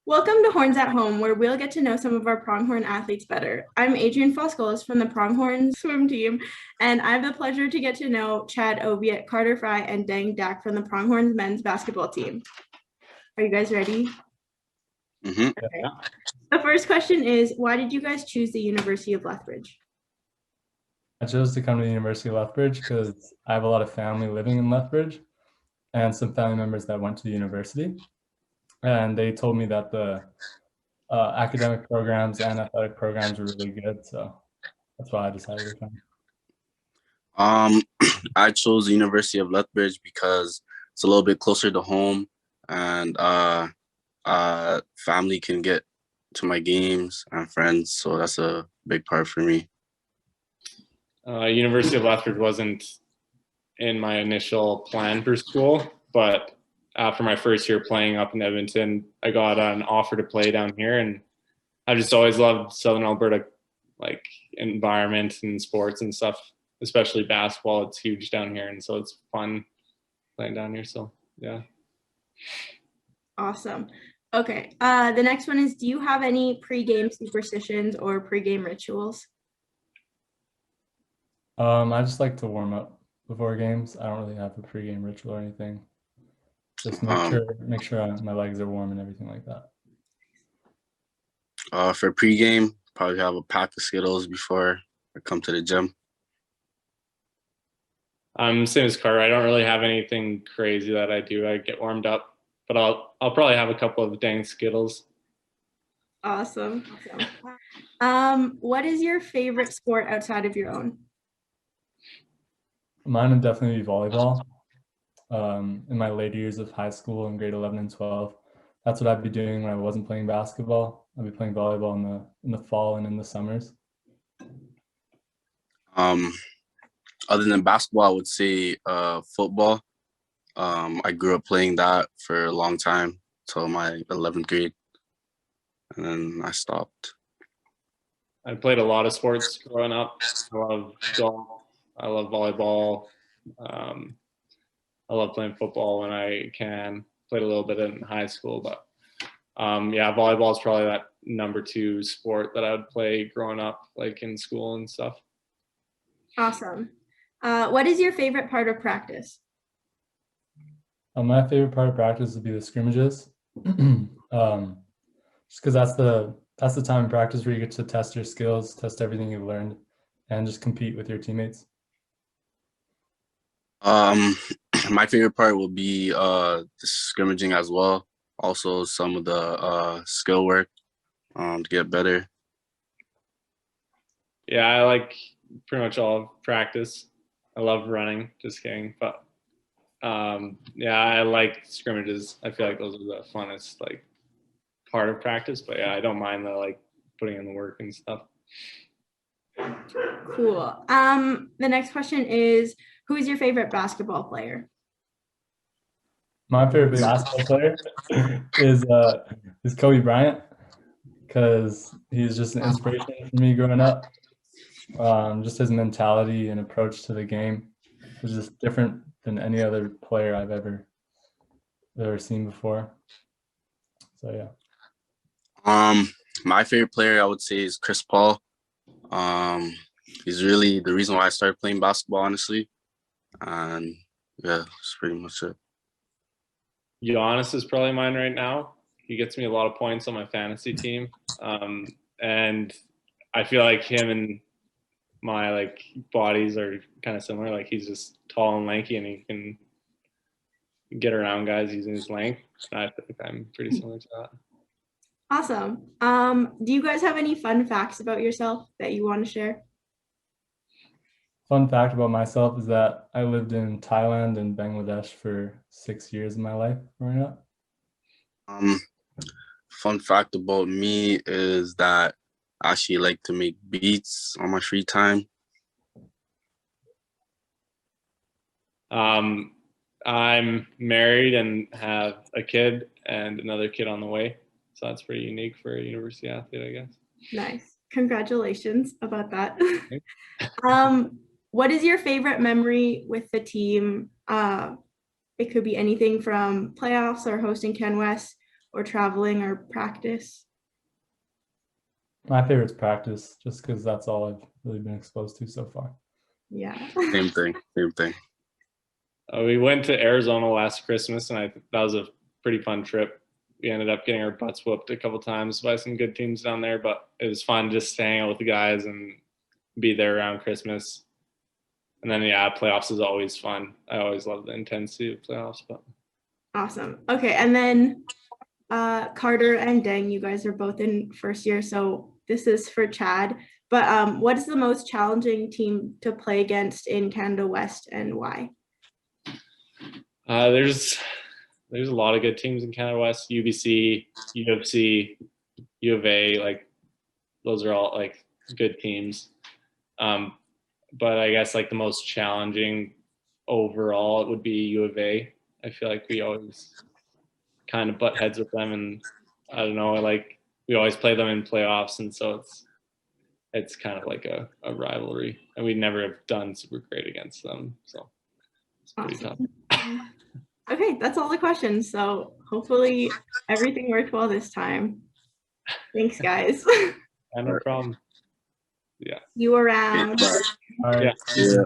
Welcome to Horns at Home, where we'll get to know some of our Pronghorn athletes better. I'm Adrienne Foscolos from the Pronghorn swim team, and I have the pleasure to get to know Chad Obiet, Carter Fry, and Deng Dak from the Pronghorns men's basketball team. Are you guys ready? Mm-hmm. Okay. The first question is, why did you guys choose the University of Lethbridge? I chose to come to the University of Lethbridge because I have a lot of family living in Lethbridge and some family members that went to the university. And they told me that the academic programs and athletic programs were really good. So that's why I decided to come. I chose the University of Lethbridge because it's a little bit closer to home, and family can get to my games and friends, so that's a big part for me. University of Lethbridge wasn't in my initial plan for school, but after my first year playing up in Edmonton, I got an offer to play down here, and I just always loved Southern Alberta, like environment and sports and stuff, especially basketball. It's huge down here, and so it's fun playing down here. So yeah. Awesome. Okay. The next one is, do you have any pregame superstitions or pregame rituals? I just like to warm up before games. I don't really have a pregame ritual or anything. Just make sure my legs are warm and everything like that. For pregame, probably have a pack of Skittles before I come to the gym. Same as Carter. I don't really have anything crazy that I do. I get warmed up, but I'll probably have a couple of dang Skittles. Awesome. What is your favorite sport outside of your own? Mine would definitely be volleyball. In my later years of high school in grade 11 and 12, that's what I'd be doing when I wasn't playing basketball. I'd be playing volleyball in the fall and in the summers. Other than basketball, I would say football. I grew up playing that for a long time till my 11th grade, and then I stopped. I played a lot of sports growing up. I love golf. I love volleyball. I love playing football when I can. Played a little bit in high school, but yeah, volleyball is probably that number 2 sport that I would play growing up, like in school and stuff. Awesome. What is your favorite part of practice? My favorite part of practice would be the scrimmages, just because that's the time in practice where you get to test your skills, test everything you've learned, and just compete with your teammates. My favorite part will be the scrimmaging as well. Also, some of the skill work to get better. Yeah, I like pretty much all of practice. I love running, just kidding. But yeah, I like scrimmages. I feel like those are the funnest like part of practice. But yeah, I don't mind the like putting in the work and stuff. Cool. The next question is, who is your favorite basketball player? My favorite basketball player is Kobe Bryant, because he's just an inspiration for me growing up. Just his mentality and approach to the game was just different than any other player I've ever seen before. So yeah. My favorite player I would say is Chris Paul. He's really the reason why I started playing basketball, honestly. And yeah, that's pretty much it. Giannis is probably mine right now. He gets me a lot of points on my fantasy team, and I feel like him and my like bodies are kind of similar. Like he's just tall and lanky, and he can get around guys using his length. I think I'm pretty similar to that. Awesome. Do you guys have any fun facts about yourself that you want to share? Fun fact about myself is that I lived in Thailand and Bangladesh for 6 years of my life growing up. Fun fact about me is that I actually like to make beats on my free time. I'm married and have a kid and another kid on the way. So that's pretty unique for a university athlete, I guess. Nice. Congratulations about that. What is your favorite memory with the team? It could be anything from playoffs or hosting Ken West or traveling or practice? My favorite's practice, just because that's all I've really been exposed to so far. Yeah. Same thing. Same thing. We went to Arizona last Christmas, and that was a pretty fun trip. We ended up getting our butts whooped a couple times by some good teams down there, but it was fun just to hang out with the guys and be there around Christmas. And then, yeah, playoffs is always fun. I always love the intensity of playoffs. But Awesome. Okay, and then Carter and Deng, you guys are both in first year, so this is for Chad. But what is the most challenging team to play against in Canada West, and why? There's a lot of good teams in Canada West. UBC, UFC, U of A, like those are all like good teams. But I guess like the most challenging overall it would be U of A. I feel like we always kind of butt heads with them, and I don't know, like we always play them in playoffs, and so it's kind of like a rivalry, and we never have done super great against them, so it's pretty Awesome. tough. Okay, that's all the questions. So hopefully everything worked well this time. Thanks, guys. No problem. Yeah. You around. All right. Yeah. Yeah.